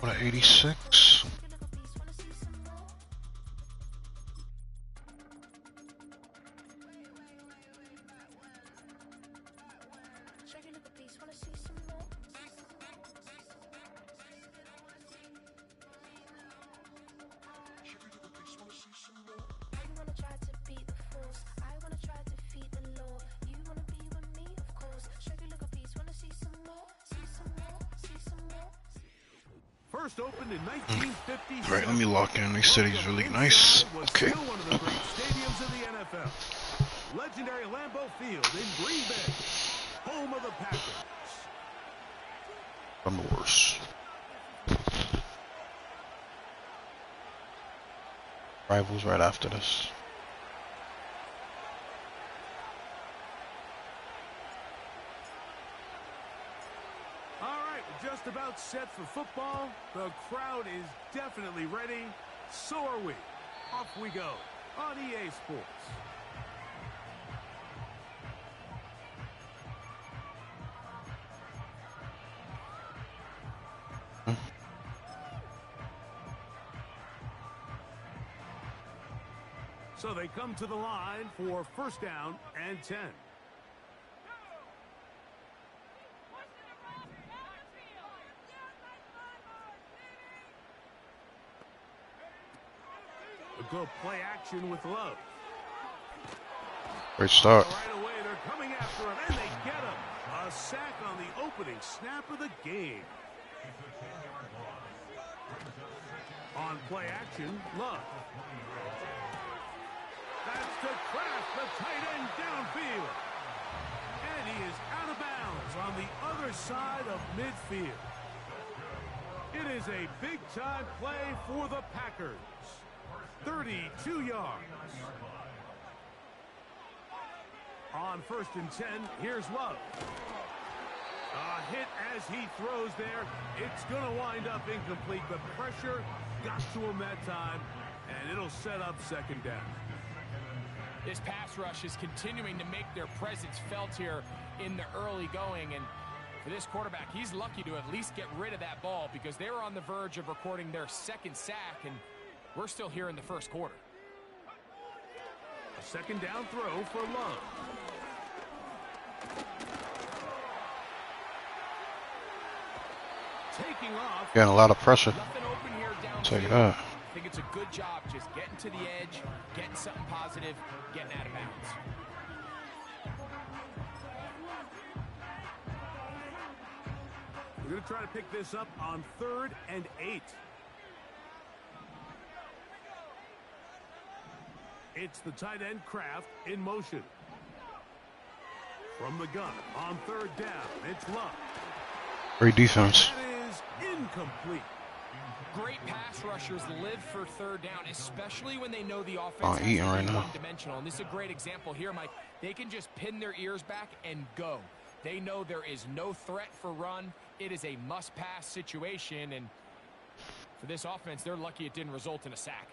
What, 86? First opened in 1950. Right, let me lock in. They said he's really nice. Okay. One of the great stadiums in the NFL. Legendary Lambeau Field in Green Bay, home of the Packers. I'm the worst. Rivals right after this. Just about set for football. The crowd is definitely ready. So are we. Off we go on EA Sports. So they come to the line for first down and 10. Go play action with Love. Great start. Right away, they're coming after him, and they get him. A sack on the opening snap of the game. On play action, Love. That's to Kraft, the tight end downfield. And he is out of bounds on the other side of midfield. It is a big-time play for the Packers. 32 yards. On first and 10, here's Love. A hit as he throws there. It's going to wind up incomplete. The pressure got to him that time, and it'll set up second down. This pass rush is continuing to make their presence felt here in the early going, and for this quarterback, he's lucky to at least get rid of that ball because they were on the verge of recording their second sack, and we're still here in the first quarter. A second down throw for Love. Taking off. Getting a lot of pressure. Nothing open here down Take field. that. I think it's a good job just getting to the edge, getting something positive, getting out of bounds. We're going to try to pick this up on 3rd and 8. It's the tight end Kraft in motion. From the gun on 3rd down, it's Love. Great defense. That is incomplete. Great pass rushers live for 3rd down, especially when they know the offense Eating right now. one-dimensional. And this is a great example here, Mike. They can just pin their ears back and go. They know there is no threat for run. It is a must-pass situation, and for this offense, they're lucky it didn't result in a sack.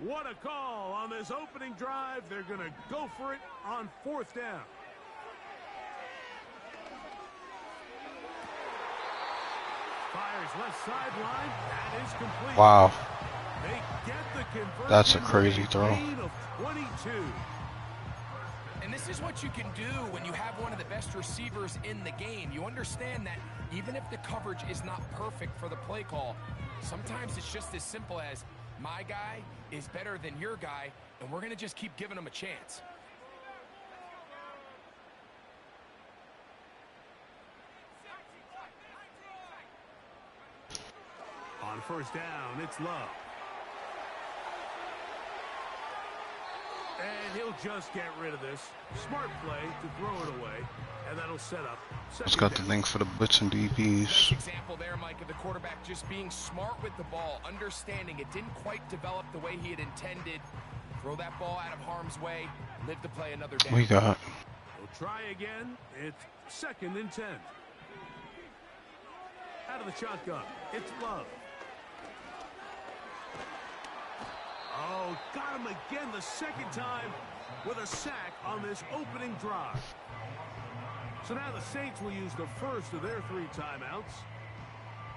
What a call on this opening drive. They're going to go for it on 4th down. Fires left sideline. That is complete. Wow. They get the conversion. That's a crazy throw. Gain of 22. And this is what you can do when you have one of the best receivers in the game. You understand that even if the coverage is not perfect for the play call, sometimes it's just as simple as my guy is better than your guy, and we're going to just keep giving him a chance. On first down, it's Love. And he'll just get rid of this. Smart play to throw it away, and that'll set up second It's got the down. link for the blitz and Nice DBs. example there, Mike, of the quarterback just being smart with the ball, understanding it didn't quite develop the way he had intended. Throw that ball out of harm's way, live to play another down. We got. We'll try again. It's 2nd and 10. Out of the shotgun, it's Love. Oh, got him him again the second time with a sack on this opening drive. So now the Saints will use the first of their 3 timeouts.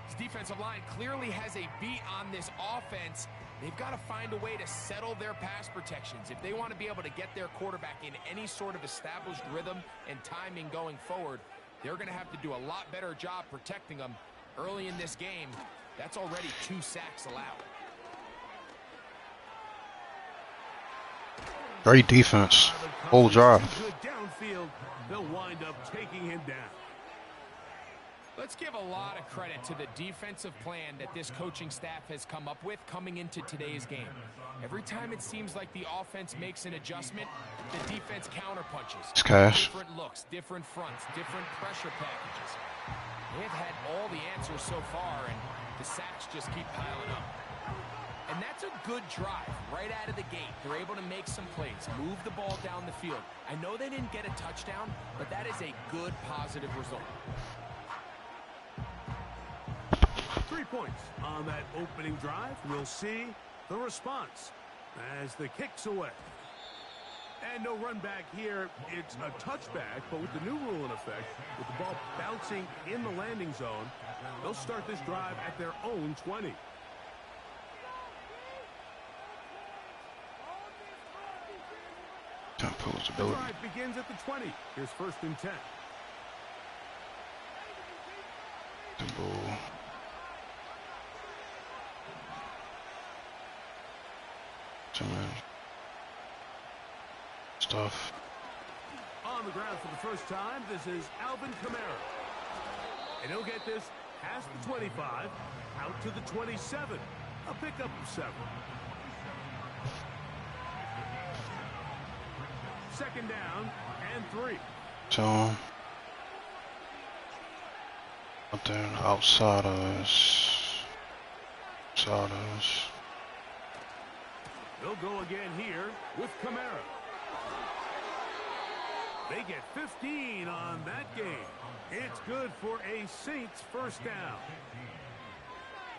This defensive line clearly has a beat on this offense. They've got to find a way to settle their pass protections. If they want to be able to get their quarterback in any sort of established rhythm and timing going forward, they're going to have to do a lot better job protecting them. Early in this game, that's already 2 sacks allowed. Great defense. Whole drive. Downfield, they'll wind up taking him down. Let's give a lot of credit to the defensive plan that this coaching staff has come up with coming into today's game. Every time it seems like the offense makes an adjustment, the defense counterpunches. It's cash. Different looks, different fronts, different pressure packages. They've had all the answers so far, and the sacks just keep piling up. And that's a good drive right out of the gate. They're able to make some plays, move the ball down the field. I know they didn't get a touchdown, but that is a good, positive result. 3 points on that opening drive. We'll see the response as the kick's away. And no run back here. It's a touchback, but with the new rule in effect, with the ball bouncing in the landing zone, they'll start this drive at their own 20. The drive begins at the 20. Here's 1st and 10. Stuff. On the ground for the first time, this is Alvin Kamara. And he'll get this past the 25, out to the 27. A pickup of 7. 2nd down and 3. So, out there outside of us. They'll go again here with Kamara. They get 15 on that game. It's good for a Saints 1st down.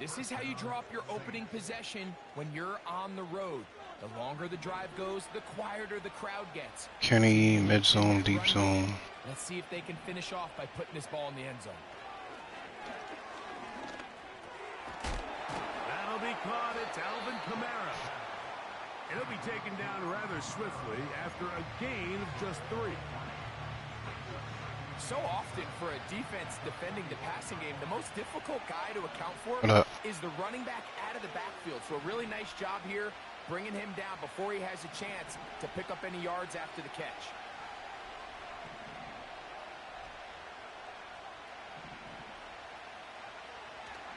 This is how you draw up your opening possession when you're on the road. The longer the drive goes, the quieter the crowd gets. Kenny, mid zone, deep zone. Let's see if they can finish off by putting this ball in the end zone. That'll be caught. It's Alvin Kamara. It'll be taken down rather swiftly after a gain of just 3. So often for a defense defending the passing game, the most difficult guy to account for is the running back out of the backfield. So a really nice job here, bringing him down before he has a chance to pick up any yards after the catch.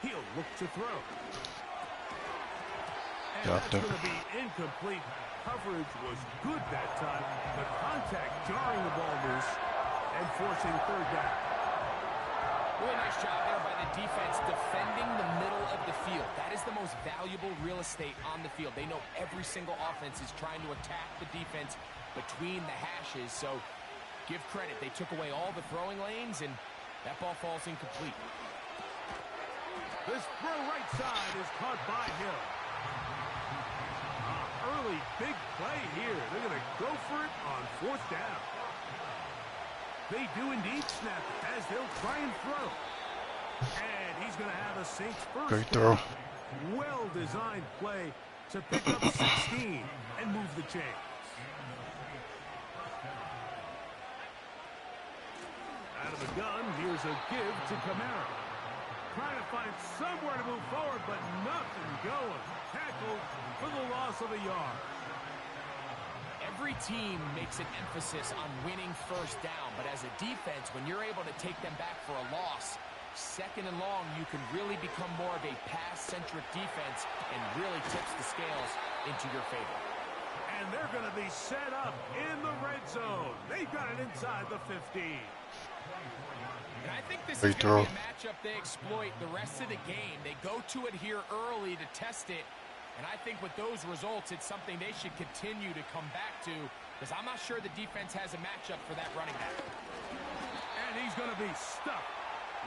He'll look to throw. And that's going to be incomplete. Coverage was good that time. The contact jarring the ball loose and forcing 3rd down. Really nice job there by the defense defending the middle of the field. That is the most valuable real estate on the field. They know every single offense is trying to attack the defense between the hashes. So give credit. They took away all the throwing lanes, and that ball falls incomplete. This throw right side is caught by Hill. Early big play here. They're going to go for it on 4th down. They do indeed snap it as they'll try and throw. And he's going to have a Saints 1st. Great throw. Well-designed play to pick up 16 and move the chains. Out of the gun, here's a give to Kamara. Trying to find somewhere to move forward, but nothing going. Tackled for the loss of a yard. Every team makes an emphasis on winning 1st down, but as a defense, when you're able to take them back for a loss, 2nd and long, you can really become more of a pass-centric defense and really tips the scales into your favor. And they're going to be set up in the red zone. They've got it inside the 15. And I think this is going to be a matchup they exploit the rest of the game. They go to it here early to test it. And I think with those results, it's something they should continue to come back to, because I'm not sure the defense has a matchup for that running back. And he's going to be stuck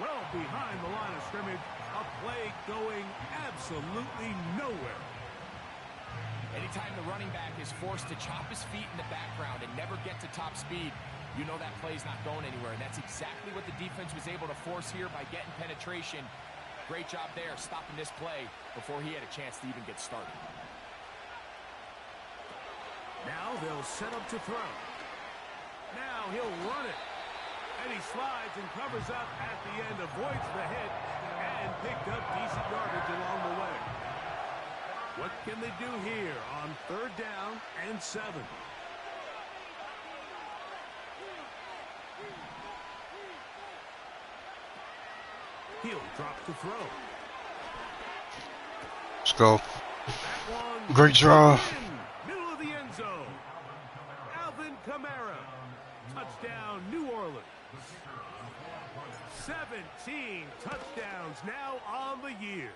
well behind the line of scrimmage. A play going absolutely nowhere. And Anytime the running back is forced to chop his feet in the background and never get to top speed, you know that play's not going anywhere, and that's exactly what the defense was able to force here by getting penetration. Great job there, stopping this play before he had a chance to even get started. Now they'll set up to throw. Now he'll run it. And he slides and covers up at the end, avoids the hit, and picked up decent yardage along the way. What can they do here on 3rd down and 7? He'll drop to throw. Let's go. That one Great draw. middle of the end zone. Alvin Kamara. Touchdown, New Orleans. 17 touchdowns now on the year.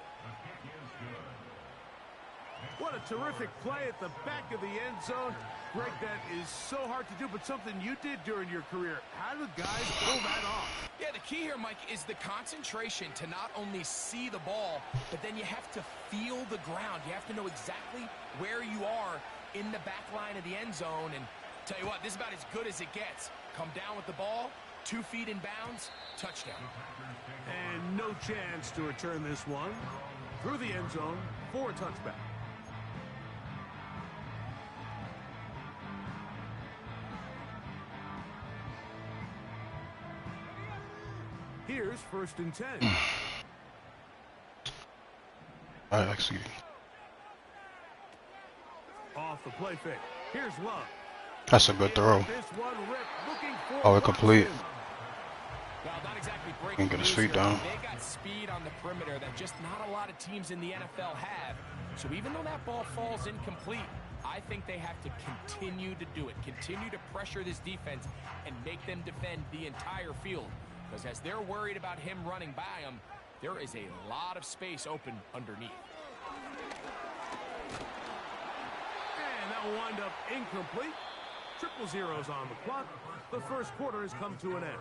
What a terrific play at the back of the end zone. Greg, that is so hard to do, but something you did during your career. How do guys pull that off? Yeah, the key here, Mike, is the concentration to not only see the ball, but then you have to feel the ground. You have to know exactly where you are in the back line of the end zone. And tell you what, this is about as good as it gets. Come down with the ball, 2 feet in bounds, touchdown. And no chance to return this one. Through the end zone for a touchback. Here's 1st and 10. I actually. Off the play fake. Here's Love. That's a good throw. This one ripped, looking for Oh, incomplete. Well, not exactly breaking Can't get his news feet here. down. They got speed on the perimeter that just not a lot of teams in the NFL have. So even though that ball falls incomplete, I think they have to continue to do it. Continue to pressure this defense and make them defend the entire field. Because as they're worried about him running by them, there is a lot of space open underneath. And that will wind up incomplete. 0-0 on the clock. The first quarter has come to an end.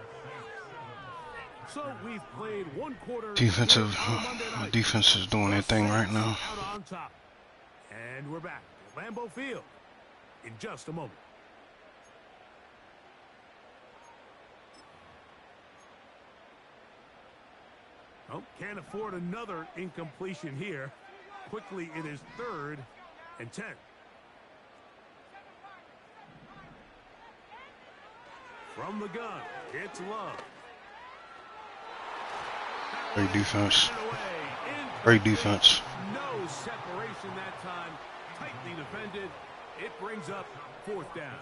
So we've played 1 quarter. Defensive. The defense is doing their thing right now. Out on top. And we're back at Lambeau Field in just a moment. Oh, can't afford another incompletion here. Quickly, it is 3rd and 10. From the gun, it's Love. Great defense. Great defense. No separation that time. Tightly defended. It brings up 4th down.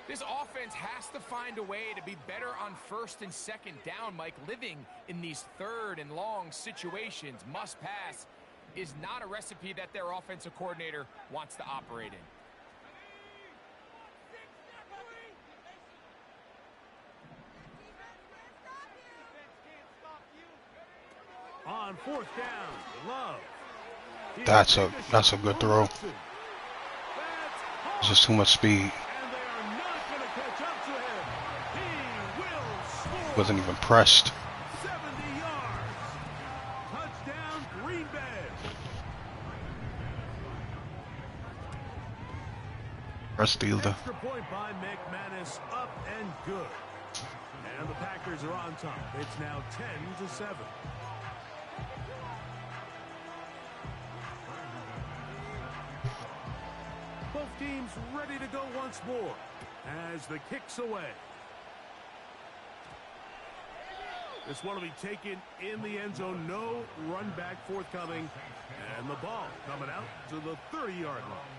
This offense has to find a way to be better on 1st and 2nd down, Mike. Living in these 3rd and long situations, must pass, is not a recipe that their offensive coordinator wants to operate in. On 4th down, Love. That's a good throw. There's just too much speed. And they are not going to catch up to him. He will score. Wasn't even pressed. 70 yards. Touchdown, Green Bay. Press the Extra point by McManus, up and good. And the Packers are on top. It's now 10-7. Both teams ready to go once more as the kick's away. This one will be taken in the end zone. No run back forthcoming. And the ball coming out to the 30-yard line.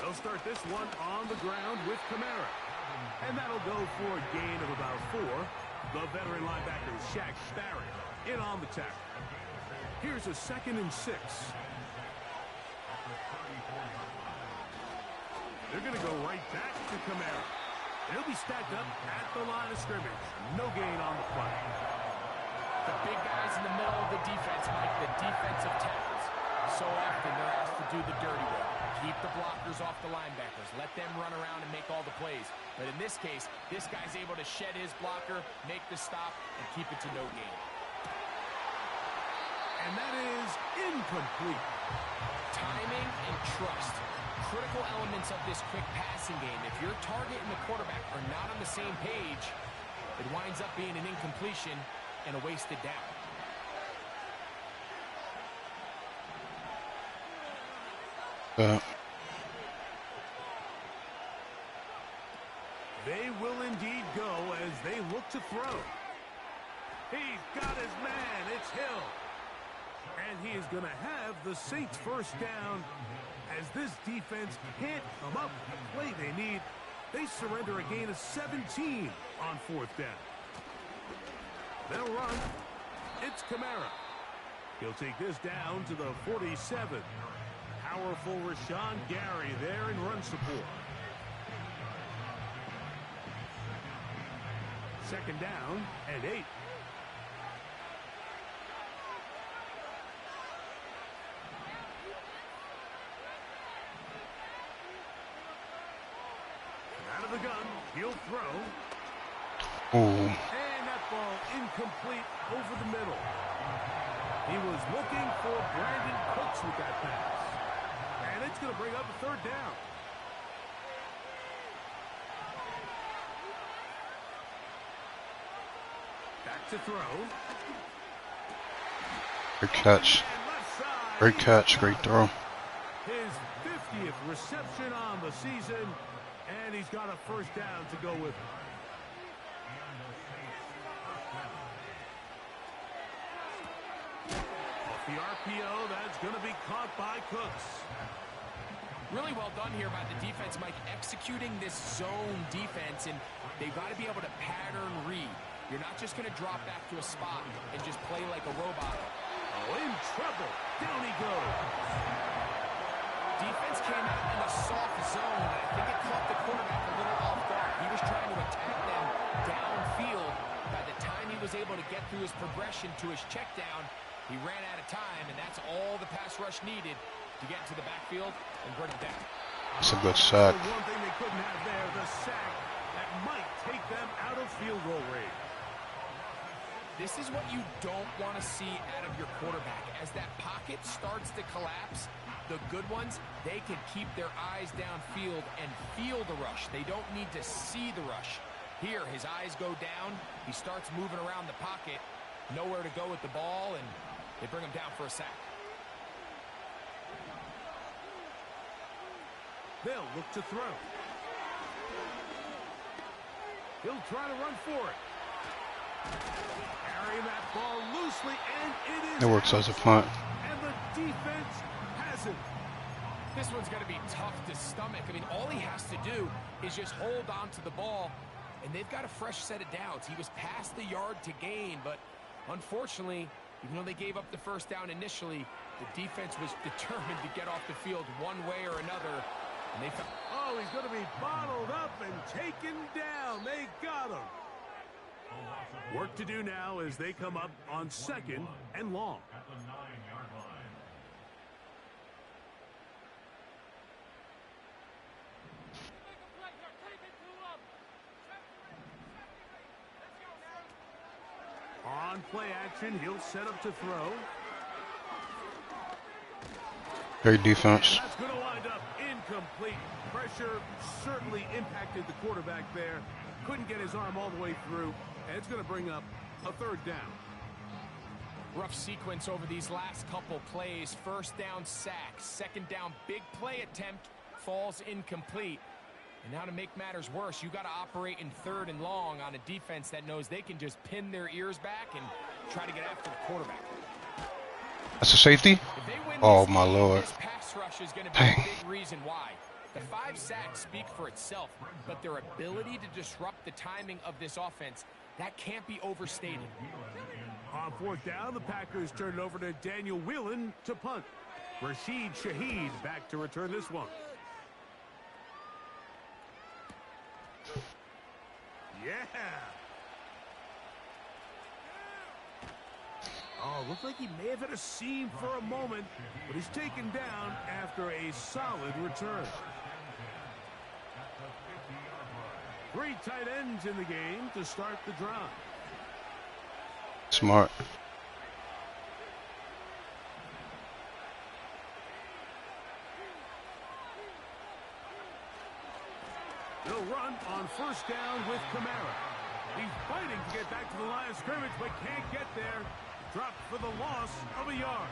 They'll start this one on the ground with Kamara. And that'll go for a gain of about 4. The veteran linebacker, Shaq Barrett, in on the tackle. Here's a 2nd and 6. They're going to go right back to Kamara. They'll be stacked up at the line of scrimmage. No gain on the play. The big guys in the middle of the defense, Mike, the defensive tackles. So often they're asked to do the dirty work. Keep the blockers off the linebackers. Let them run around and make all the plays. But in this case, this guy's able to shed his blocker, make the stop, and keep it to no gain. And that is incomplete. Timing and trust. Critical elements of this quick passing game. If your target and the quarterback are not on the same page, it winds up being an incompletion and a wasted down. They will indeed go as they look to throw. He's got his man. It's Hill. And he is going to have the Saints first down as this defense can't come up with the play they need. They surrender a gain of 17 on fourth down. They'll run. It's Kamara. He'll take this down to the 47. Powerful Rashawn Gary there in run support. Second down and 8. Out of the gun, he'll throw. Ooh. And that ball incomplete over the middle. He was looking for Brandon Cooks with that pass. And it's going to bring up a third down. Back to throw. Great catch. Great catch. Great throw. His 50th reception on the season. And he's got a first down to go with it. Off the RPO, that's going to be caught by Cooks. Really well done here by the defense, Mike, executing this zone defense, and they've got to be able to pattern read. You're not just going to drop back to a spot and just play like a robot. Oh, in trouble. Down he goes. Defense came out in a soft zone, and I think it caught the quarterback a little off guard. He was trying to attack them downfield. By the time he was able to get through his progression to his check down, he ran out of time, and that's all the pass rush needed to get into the backfield and bring it down. It's a good sack. One thing they couldn't have there, the sack that might take them out of field goal range. This is what you don't want to see out of your quarterback. As that pocket starts to collapse, the good ones, they can keep their eyes downfield and feel the rush. They don't need to see the rush. Here, his eyes go down. He starts moving around the pocket. Nowhere to go with the ball, and they bring him down for a sack. They'll look to throw. He'll try to run for it. Carrying that ball loosely, and it is It works as a punt. And the defense has it. This one's going to be tough to stomach. I mean, all he has to do is just hold on to the ball, and they've got a fresh set of downs. He was past the yard to gain, but unfortunately, even though they gave up the first down initially, the defense was determined to get off the field one way or another. And they found he's going to be bottled up and taken down. They got him. Work to do now as they come up on second and long. On play action, he'll set up to throw. Great defense. That's going to wind up incomplete. Pressure certainly impacted the quarterback there. Couldn't get his arm all the way through. And it's going to bring up a third down. rough sequence over these last couple plays. First down sack, second down big play attempt, falls incomplete. And now to make matters worse, you got to operate in third and long on a defense that knows they can just pin their ears back and try to get after the quarterback. That's a safety? Oh, my Lord. This pass rush is going to be a big reason why. The 5 sacks speak for itself, but their ability to disrupt the timing of this offense, that can't be overstated. On fourth down, the Packers turn it over to Daniel Whelan to punt. Rashid Shaheed back to return this one. Yeah. All looked like he may have hit a seam for a moment, but he's taken down after a solid return. 3 tight ends in the game to start the drive. Smart. They'll run on first down with Kamara. He's fighting to get back to the line of scrimmage, but can't get there. Dropped for the loss of a yard.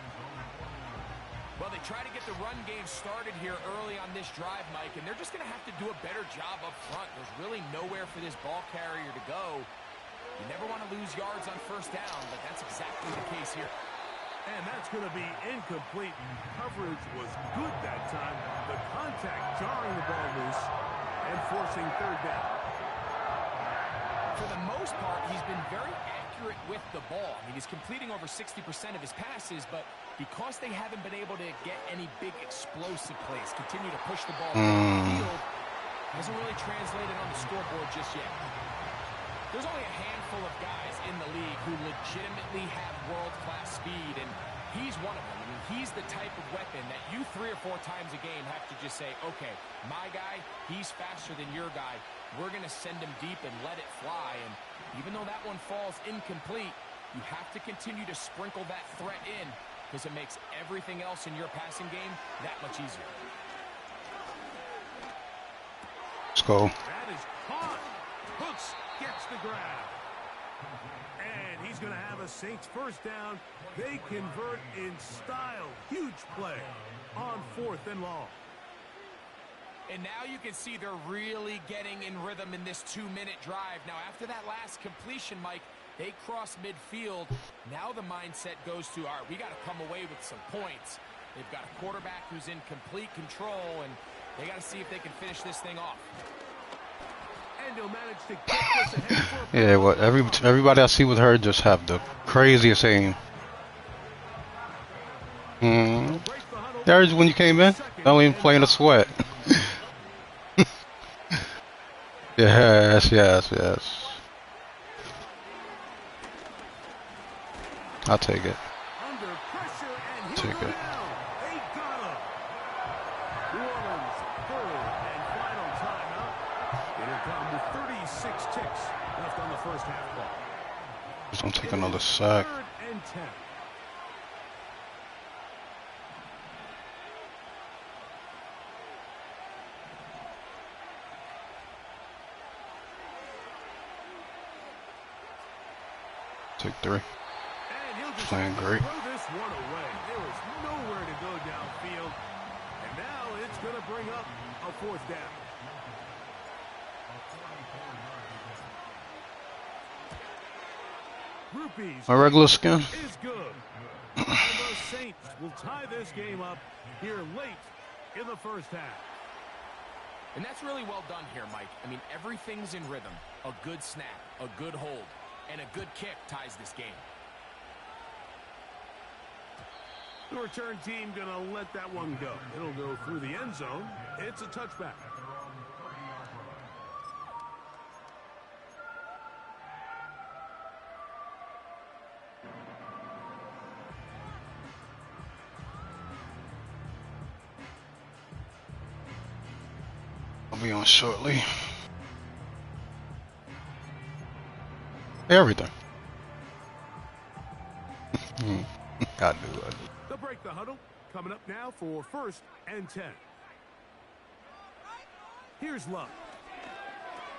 Well, they try to get the run game started here early on this drive, Mike, and they're just going to have to do a better job up front. There's really nowhere for this ball carrier to go. You never want to lose yards on first down, but that's exactly the case here. And that's going to be incomplete. Coverage was good that time. The contact jarring the ball loose and forcing third down. For the most part, he's been very accurate with the ball. I mean, he's completing over 60% of his passes, but because they haven't been able to get any big explosive plays, continue to push the ball down the field, hasn't really translated on the scoreboard just yet. There's only a handful of guys in the league who legitimately have world-class speed, and he's one of them. I mean, he's the type of weapon that you 3 or 4 times a game have to just say, okay, my guy, he's faster than your guy. We're going to send him deep and let it fly. And even though that one falls incomplete, you have to continue to sprinkle that threat in because it makes everything else in your passing game that much easier. Let's go. That is caught. Hooks gets the grab. And he's going to have a Saints first down. They convert in style. Huge play on 4th and long. And now you can see they're really getting in rhythm in this 2-minute drive. Now, after that last completion, Mike, they cross midfield. Now the mindset goes to, all right, we got to come away with some points. They've got a quarterback who's in complete control, and they got to see if they can finish this thing off. And he'll manage to get this ahead for a Yeah, what everybody I see with her just have the craziest aim. There's when you came in, not even playing a sweat. Yes. I'll take it. under pressure, and Take he'll go it. down. They got him. New Orleans, 3rd and final timeout. It'll come with 36 ticks left on the first half ball. Just don't take another sack. 3rd and 10. Take 3. And he'll just Playing great. throw this one away. There was nowhere to go downfield. And now it's going to bring up a 4th down. Groupies My regular skin. is good. And the Saints will tie this game up here late in the first half. And that's really well done here, Mike. I mean, everything's in rhythm. A good snap, a good hold, and a good kick ties this game. The return team going to let that one go. It'll go through the end zone. It's a touchback. I'll be on shortly. Everything. I do. They'll break the huddle. Coming up now for 1st and 10. Here's Love.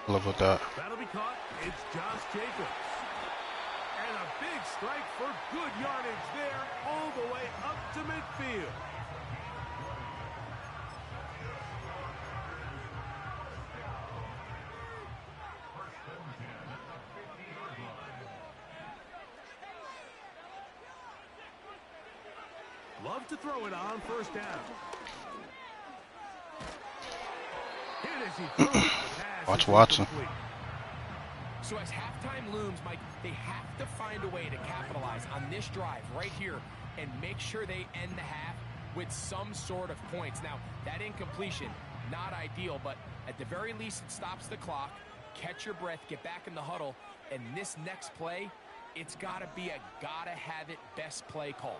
Love with that. That'll be caught. It's Josh Jacobs. And a big strike for good yardage there all the way up to midfield. Love to throw it on 1st down. Hit as he throws the pass. Watch is Watson. incomplete. So as halftime looms, Mike, they have to find a way to capitalize on this drive right here and make sure they end the half with some sort of points. Now, that incompletion, not ideal, but at the very least it stops the clock. Catch your breath, get back in the huddle, and this next play it's got to be a gotta-have-it best play call.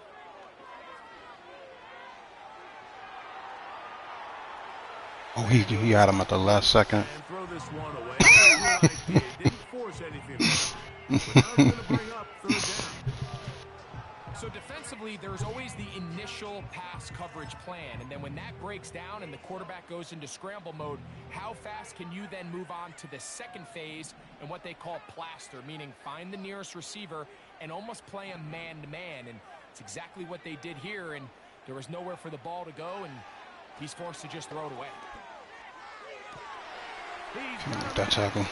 Oh, he had him at the last second. And throw this one away. Good idea. Didn't force anything. But now it's going to bring up third down. So defensively, there's always the initial pass coverage plan, and then when that breaks down and the quarterback goes into scramble mode, how fast can you then move on to the second phase and what they call plaster, meaning find the nearest receiver and almost play him man-to-man, and it's exactly what they did here, and there was nowhere for the ball to go, and he's forced to just throw it away. That tackle.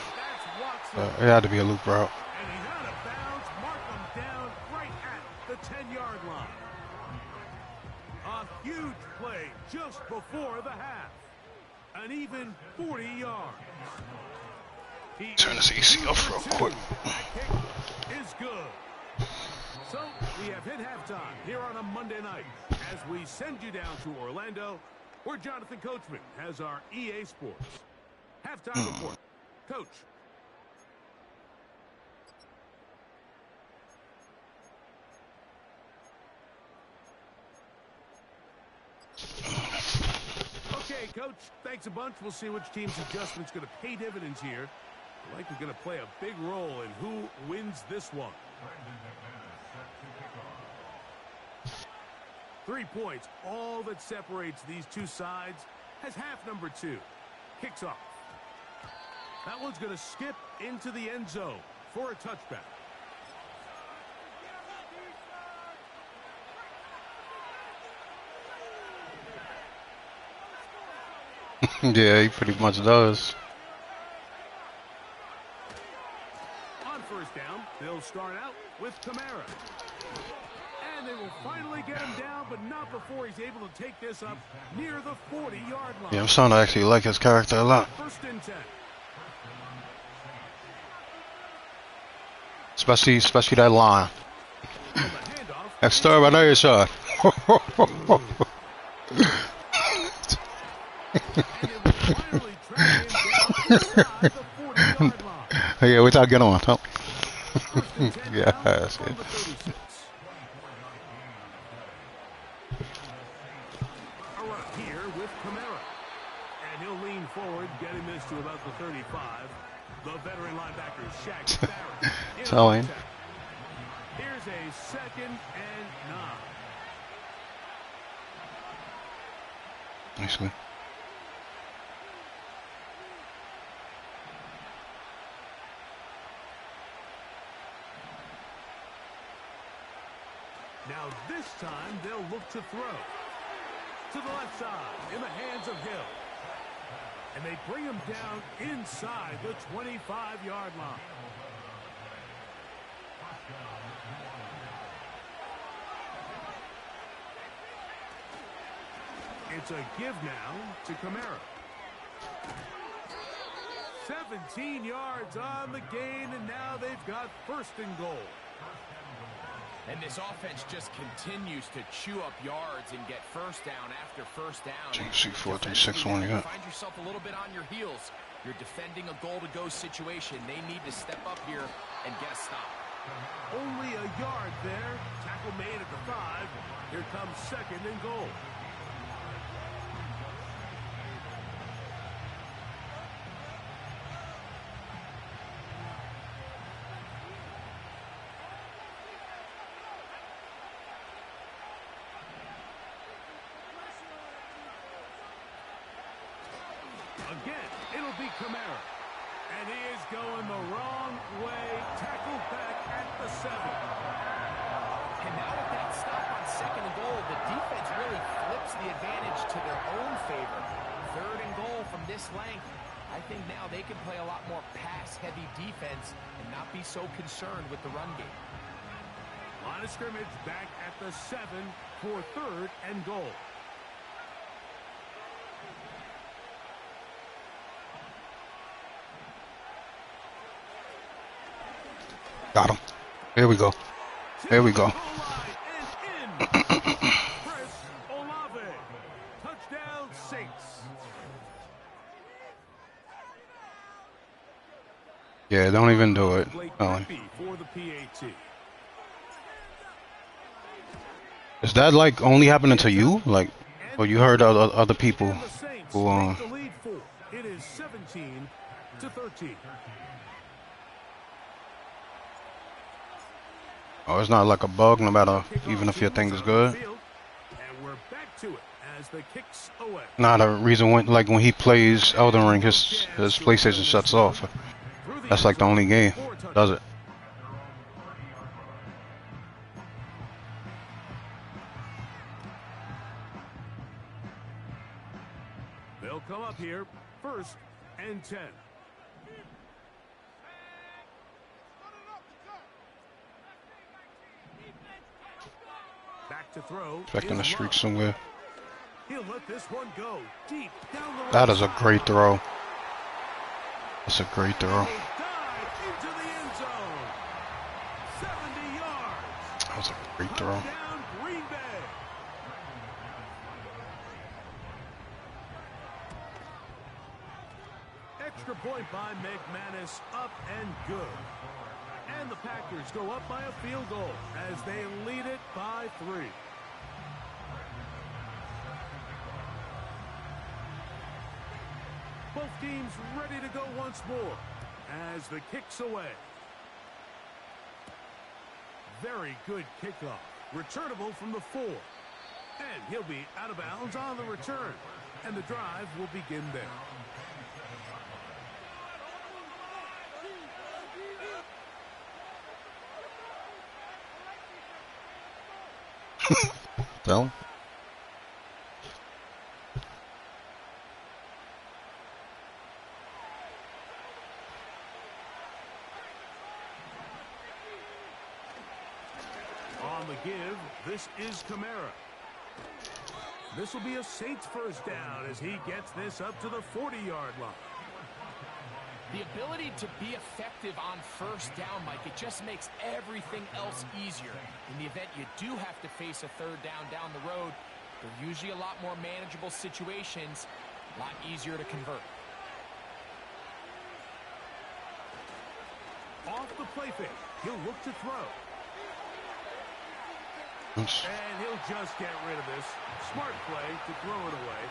It had to be a loop route. And he's out of bounds. Mark him down right at the 10-yard line. A huge play just before the half. An even 40 yards. Turn this AC off real quick. That kick is good. So we have hit halftime here on a Monday night as we send you down to Orlando, where Jonathan Coachman has our EA Sports halftime report. Coach. Okay, Coach, thanks a bunch. We'll see which team's adjustment's going to pay dividends here. I like we're going to play a big role in who wins this one. 3 points, all that separates these two sides, has half number 2. Kicks off. That one's going to skip into the end zone for a touchback. Yeah, he pretty much does. On first down, they'll start out with Kamara. And they will finally get him down, but not before he's able to take this up near the 40-yard line. Yeah, I'm starting to actually like his character a lot. First and 10. Especially that line. Extermination. Yeah, we talk get on. Oh. Yes. Here with Kamara. And he'll lean forward, getting this to about the 35. The veteran linebacker, Shaq Barrett. Telling. Here's a 2nd and 9. Nicely. Now this time they'll look to throw. To the left side, in the hands of Hill. And they bring him down inside the 25-yard line. It's a give now to Kamara. 17 yards on the gain, and now they've got first and goal. And this offense just continues to chew up yards and get first down after first down. GC 4361, yeah. Find yourself a little bit on your heels. You're defending a goal-to-go situation. They need to step up here and get a stop. Only a yard there. Tackle made at the 5. Here comes second and goal. Again, it'll be Kamara. And he is going the wrong way. Tackled back at the 7. And now with that stop on second and goal, the defense really flips the advantage to their own favor. Third and goal from this length. I think now they can play a lot more pass-heavy defense and not be so concerned with the run game. Line of scrimmage back at the 7 for third and goal. Got him. Here we go. Here we go. Touchdown Saints. Yeah, don't even do it. For the PAT. Is that like only happening to you? Like, or you heard other people And the Saints who take the lead 4. It is 17-13. oh, it's not like a bug, no matter even if your Kickoff thing team is out on the good. field, and we're back to it as the kicks away. Not a reason when like when he plays Elden Ring, his PlayStation shuts off. Through the That's end like the zone only game for a touchdown. does it. They'll come up here, 1st and 10. Back to throw. Expecting a is streak Love. somewhere. He'll let this one go deep down the That right is a side. great throw. That's a great throw. He'll dive into the end zone. 70 yards. That was a great throw. Touchdown, Green Bay. Extra point by McManus, up and good. And the Packers go up by a field goal as they lead it by 3. Both teams ready to go once more as the kick's away. Very good kickoff. Returnable from the 4. And he'll be out of bounds on the return. And the drive will begin there. Tell him. On the give, this is Kamara. This will be a Saints first down as he gets this up to the 40-yard line. The ability to be effective on first down, Mike, it just makes everything else easier. In the event you do have to face a third down the road, they're usually a lot more manageable situations, a lot easier to convert. Off the play fake, he'll look to throw. Oops. And he'll just get rid of this. Smart play to throw it away,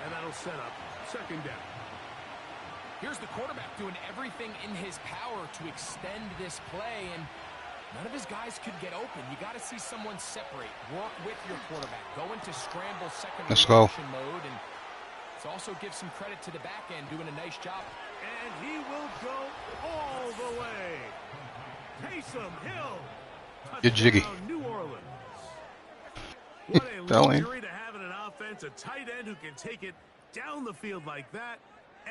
and that'll set up 2nd down. Here's the quarterback doing everything in his power to extend this play, and none of his guys could get open. You got to see someone separate, work with your quarterback, go into scramble second Let's go. reaction mode, and it's also give some credit to the back end doing a nice job. And he will go all the way. Taysom Hill. You're jiggy. Touchdown, New Orleans. What a Tell him. luxury to have in an offense, a tight end who can take it down the field like that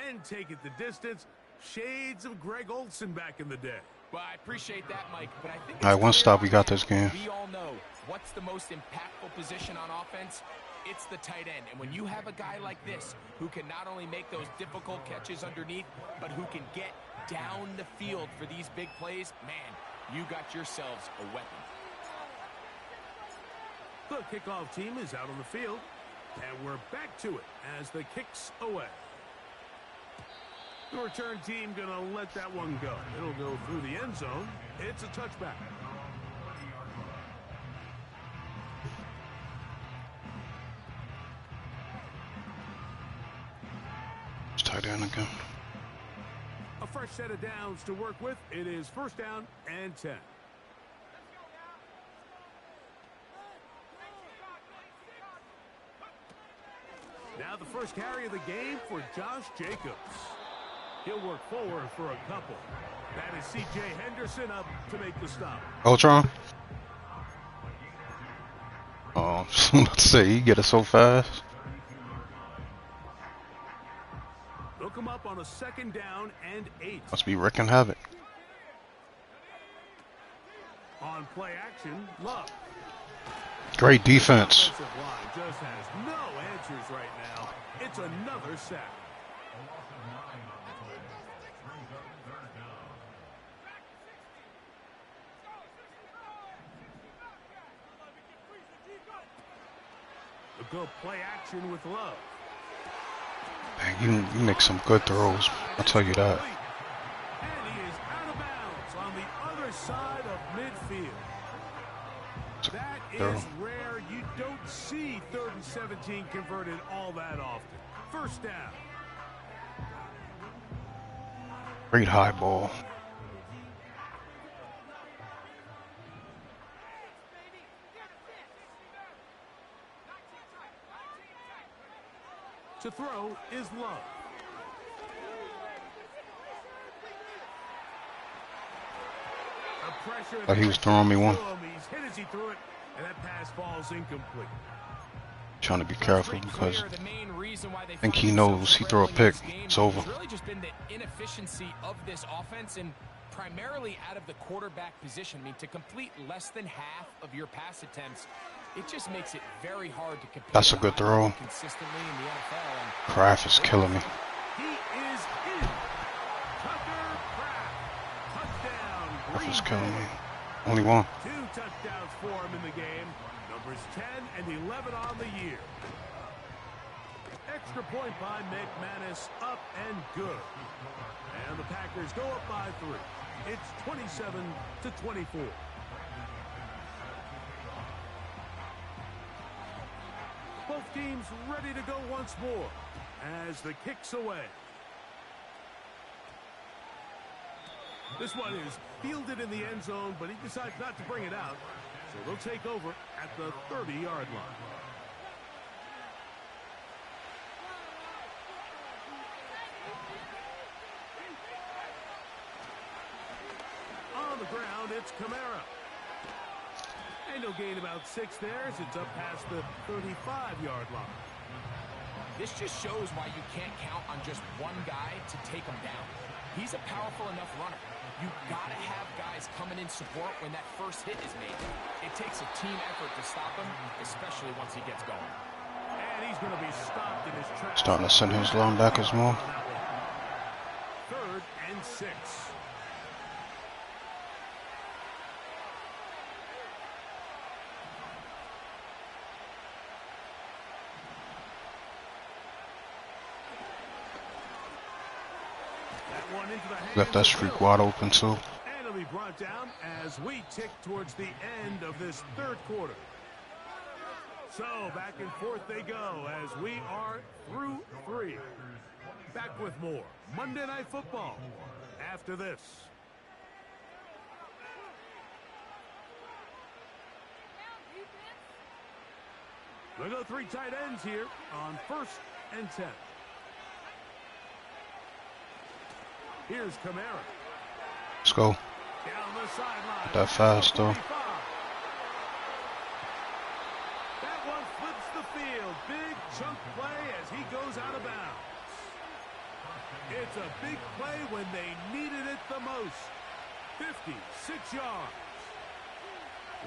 and take it the distance. Shades of Greg Olsen back in the day. Well, I appreciate that, Mike, but I think All right, it's one clear stop. We got that this game. we all know what's the most impactful position on offense. It's the tight end. And when you have a guy like this who can not only make those difficult catches underneath, but who can get down the field for these big plays, man, you got yourselves a weapon. The kickoff team is out on the field, and we're back to it as the kick's away. The return team going to let that one go. It'll go through the end zone. It's a touchback. It's tight end again. A fresh set of downs to work with. It is 1st down and 10. Now the first carry of the game for Josh Jacobs. He'll work forward for a couple. That is C.J. Henderson up to make the stop. Ultron. Oh, I'm about to say, he get it so fast. Look him up on a 2nd down and 8. Must be wrecking havoc. On play action, Love. Great defense. Offensive line just has no answers right now. It's another sack. A good play action with Love. Man, you make some good throws. I'll tell you that. And he is out of bounds on the other side of midfield. It's That throw. is rare. You don't see 3rd and 17 converted all that often. First down. Great high ball. To throw is Love. A pressure Like he was throwing me one. He's hit as he threw it, and that pass falls incomplete. Trying to be careful because I think he knows he throw a pick, it's over. It's really just been the inefficiency of this offense and primarily out of the quarterback position. I mean, to complete less than half of your pass attempts, it just makes it very hard to compete. That's a good throw. Consistently in the NFL. Kraft is killing me. He is in. Tucker Kraft. Touchdown. Kraft is killing me. Only one. 2 touchdowns for him in the game. Numbers 10 and 11 on the year. Extra point by McManus, up and good. And the Packers go up by 3. It's 27-24. Both teams ready to go once more as the kick's away. This one is fielded in the end zone, but he decides not to bring it out. So they'll take over at the 30-yard line. On the ground, it's Kamara. And he'll gain about 6 there as it's up past the 35-yard line. This just shows why you can't count on just one guy to take him down. He's a powerful enough runner. You've got to have guys coming in support when that first hit is made. It takes a team effort to stop him, especially once he gets going. And he's going to be stopped in his tracks. Starting to send his linebackers more. 3rd and 6. Left that streak wide open too. And it'll be brought down as we tick towards the end of this 3rd quarter. So back and forth they go as we are through 3. Back with more Monday Night Football after this. They go 3 tight ends here on 1st and 10. Here's Kamara. Let's go. Down the sideline. Not that fast though. That one flips the field. Big chunk play as he goes out of bounds. It's a big play when they needed it the most. 56 yards.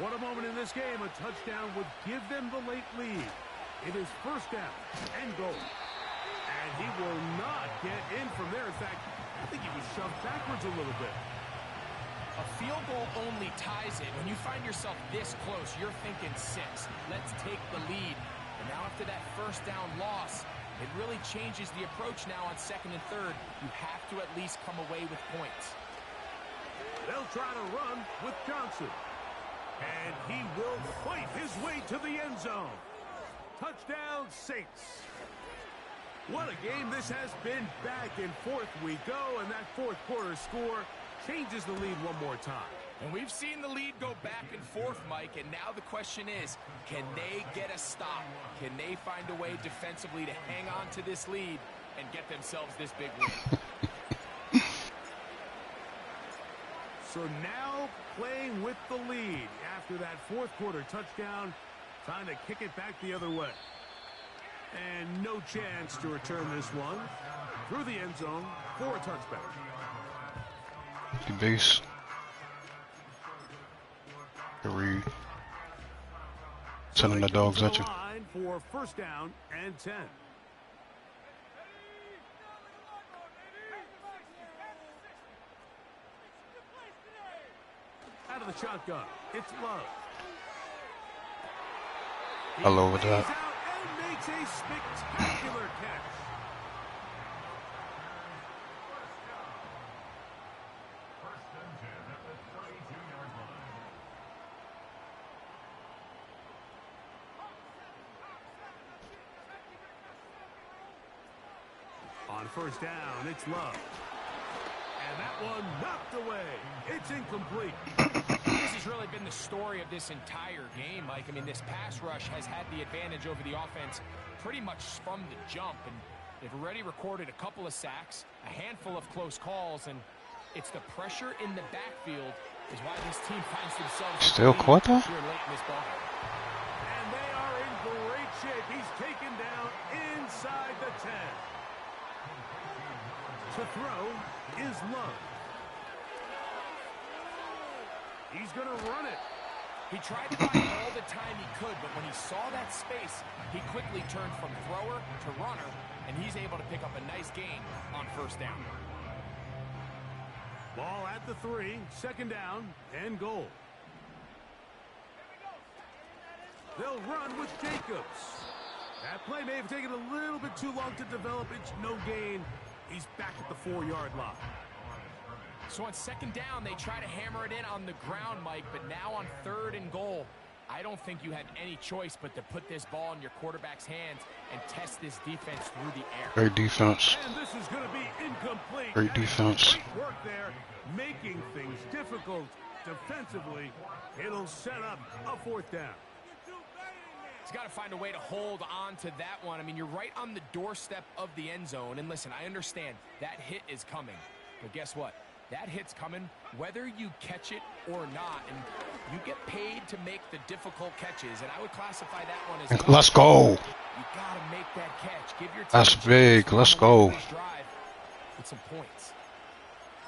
What a moment in this game. A touchdown would give them the late lead. It is 1st down and goal. And he will not get in from there. In fact, I think he was shoved backwards a little bit. A field goal only ties it. When you find yourself this close, you're thinking 6. Let's take the lead. And now after that 1st down loss, it really changes the approach now on 2nd and 3rd. You have to at least come away with points. They'll try to run with Johnson. And he will fight his way to the end zone. Touchdown, Saints. What a game this has been. Back and forth we go, and that 4th quarter score changes the lead one more time. And we've seen the lead go back and forth, Mike, and now the question is, can they get a stop? Can they find a way defensively to hang on to this lead and get themselves this big win? So now playing with the lead after that 4th quarter touchdown, trying to kick it back the other way. And no chance to return this one through the end zone for a touchback. The base. Reed. Sending the dogs at you. Line for 1st down and 10. Out of the shotgun, it's Love. I love that. He's out and makes a spectacular catch. On first down, it's Love. And that one knocked away. It's incomplete. This has really been the story of this entire game, Mike. I mean, this pass rush has had the advantage over the offense pretty much from the jump. And they've already recorded a couple of sacks, a handful of close calls, and it's the pressure in the backfield is why this team finds themselves Still caught though? here late in this ball game. And they are in great shape. He's taken down inside the 10. To throw is Love. He's going to run it. He tried to buy all the time he could, but when he saw that space, he quickly turned from thrower to runner, and he's able to pick up a nice gain on first down. Ball at the 3, second down, and goal. They'll run with Jacobs. That play may have taken a little bit too long to develop. It's no gain. He's back at the 4-yard line. So on second down, they try to hammer it in on the ground, Mike, but now on third and goal, I don't think you had any choice but to put this ball in your quarterback's hands and test this defense through the air. Great defense. And this is going to be incomplete. Great defense. Great work there, making things difficult defensively. It'll set up a fourth down. He's got to find a way to hold on to that one. I mean, you're right on the doorstep of the end zone. And listen, I understand that hit is coming. But guess what? That hit's coming whether you catch it or not. And you get paid to make the difficult catches. And I would classify that one as... Let's go. You got to make that catch. Give your team That's big. Let's go. Drive with some points.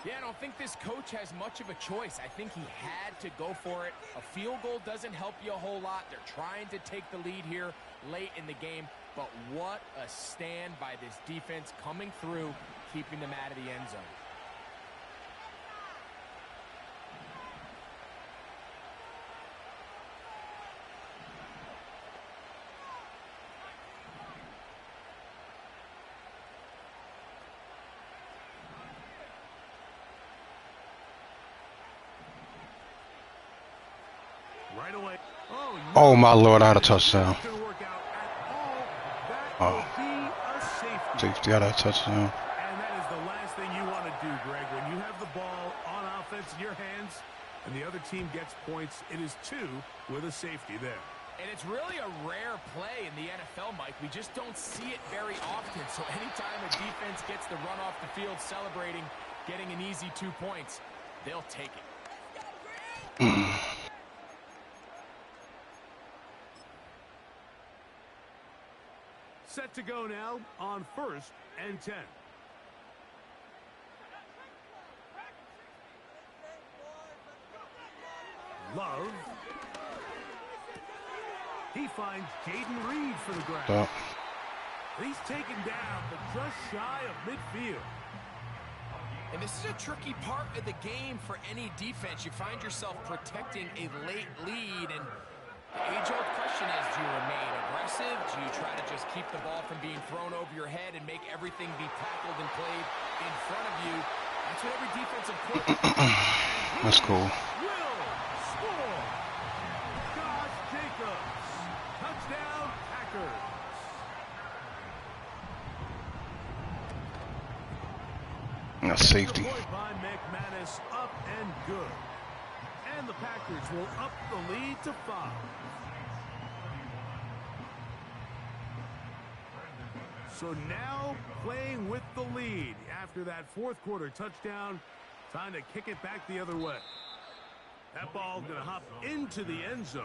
Yeah, I don't think this coach has much of a choice. I think he had to go for it. A field goal doesn't help you a whole lot. They're trying to take the lead here late in the game. But what a stand by this defense coming through, keeping them out of the end zone. Right away. Oh my Lord, I had a touchdown. Oh. Safety out of touchdown. And that is the last thing you want to do, Greg. When you have the ball on offense in your hands and the other team gets points, it is 2 with a safety there. And it's really a rare play in the NFL, Mike. We just don't see it very often. So anytime a defense gets the run off the field celebrating, getting an easy 2 points, they'll take it. Set to go now on first and 10. Love. He finds Jaden Reed for the grab. He's taken down, but just shy of midfield. And this is a tricky part of the game for any defense. You find yourself protecting a late lead, and the age-old question is, do you remain aggressive? Do you try to just keep the ball from being thrown over your head and make everything be tackled and played in front of you? That's what every defensive coordinator. That's cool. Will score. Josh Jacobs. Touchdown, Packers. That's safety. Deployed by McManus, up and good. And the Packers will up the lead to 5. So now playing with the lead after that fourth quarter touchdown. Time to kick it back the other way. That ball going to hop into the end zone.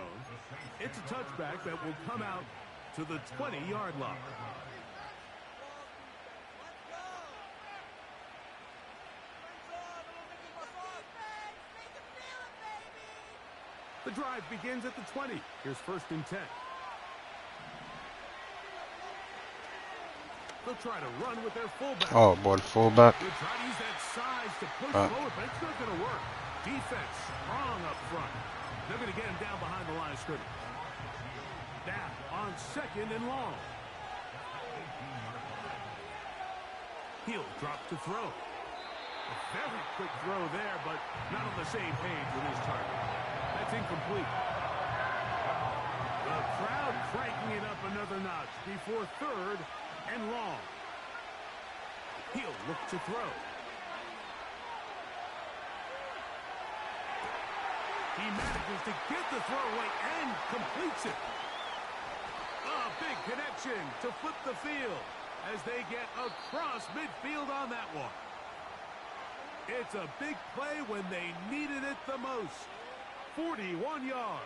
It's a touchback that will come out to the 20-yard line. The drive begins at the 20. Here's first and 10. They'll try to run with their fullback. Oh boy, the fullback. They'll try to use that size to push forward, but it's not going to work. Defense strong up front. They're going to get him down behind the line of scrimmage. Now on second and long. He'll drop to throw. A very quick throw there, but not on the same page with his target. That's incomplete. The crowd cranking it up another notch before third and long. He'll look to throw. He manages to get the throw away and completes it. A big connection to flip the field as they get across midfield on that one. It's a big play when they needed it the most. 41 yards.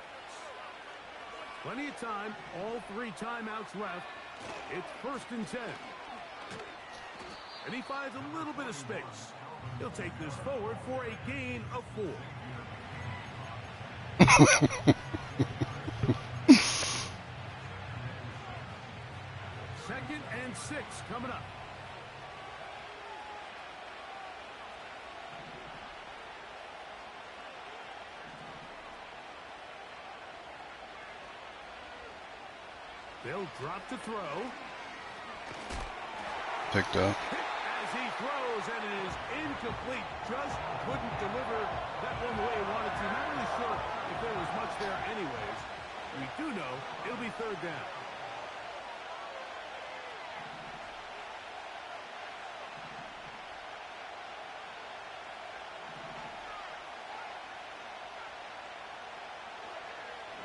Plenty of time. All 3 timeouts left. It's 1st and 10. And he finds a little bit of space. He'll take this forward for a gain of 4. 2nd and 6 coming up. They'll drop to throw. Picked up. As he throws, and it is incomplete. Just couldn't deliver that one the way he wanted to. Not really sure if there was much there anyways. We do know it'll be 3rd down.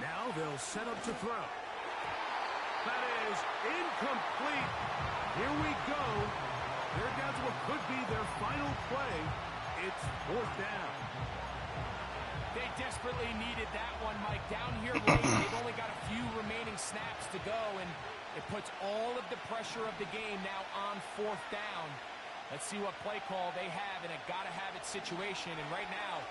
Now they'll set up to throw. That is incomplete. Here we go. They're down to what could be their final play. It's 4th down. They desperately needed that one, Mike. Down here late, they've only got a few remaining snaps to go, and it puts all of the pressure of the game now on 4th down. Let's see what play call they have in a gotta-have-it situation, and right now,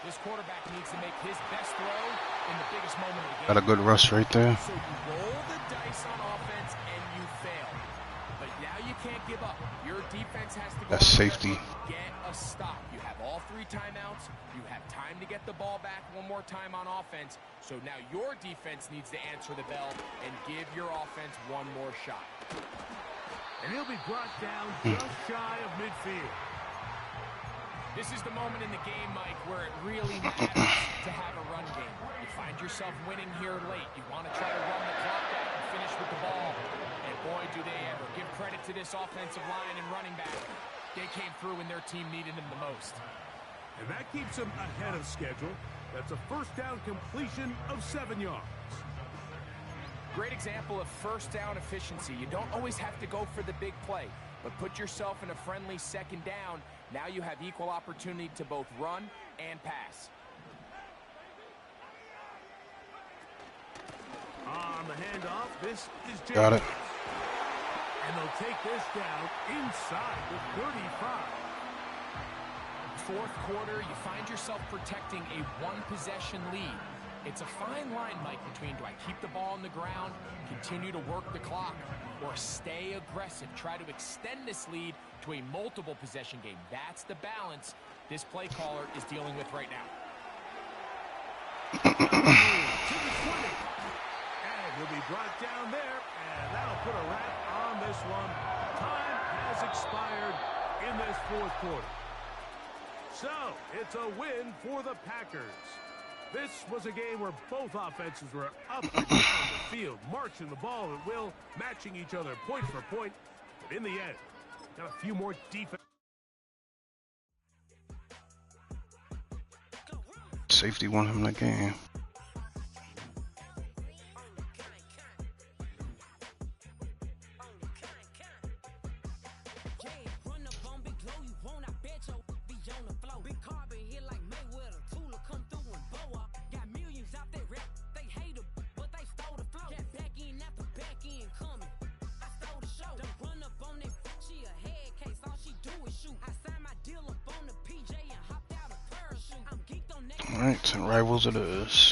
this quarterback needs to make his best throw in the biggest moment of the game. Got a good rush right there. So you roll the dice on offense and you fail. But now you can't give up. Your defense has to go That's safety. Get a stop. You have all 3 timeouts. You have time to get the ball back one more time on offense. So now your defense needs to answer the bell and give your offense one more shot. And he'll be brought down just shy of midfield. This is the moment in the game, Mike, where it really matters to have a run game. You find yourself winning here late. You want to try to run the clock out and finish with the ball. And boy, do they ever. Give credit to this offensive line and running back. They came through when their team needed them the most. And that keeps them ahead of schedule. That's a 1st down completion of 7 yards. Great example of 1st down efficiency. You don't always have to go for the big play, but put yourself in a friendly 2nd down. Now you have equal opportunity to both run and pass. On the handoff, this is James. Got it. And they'll take this down inside the 35. 4th quarter, you find yourself protecting a 1-possession lead. It's a fine line, Mike, between do I keep the ball on the ground, continue to work the clock, or stay aggressive, try to extend this lead to a multiple possession game. That's the balance this play caller is dealing with right now. To the 20. And he'll be brought down there, and that'll put a wrap on this one. Time has expired in this 4th quarter. So, it's a win for the Packers. This was a game where both offenses were up and down the field, marching the ball at will, matching each other point for point. But in the end, got a few more defense. Safety won him the game. Alright, 10 rivals it is.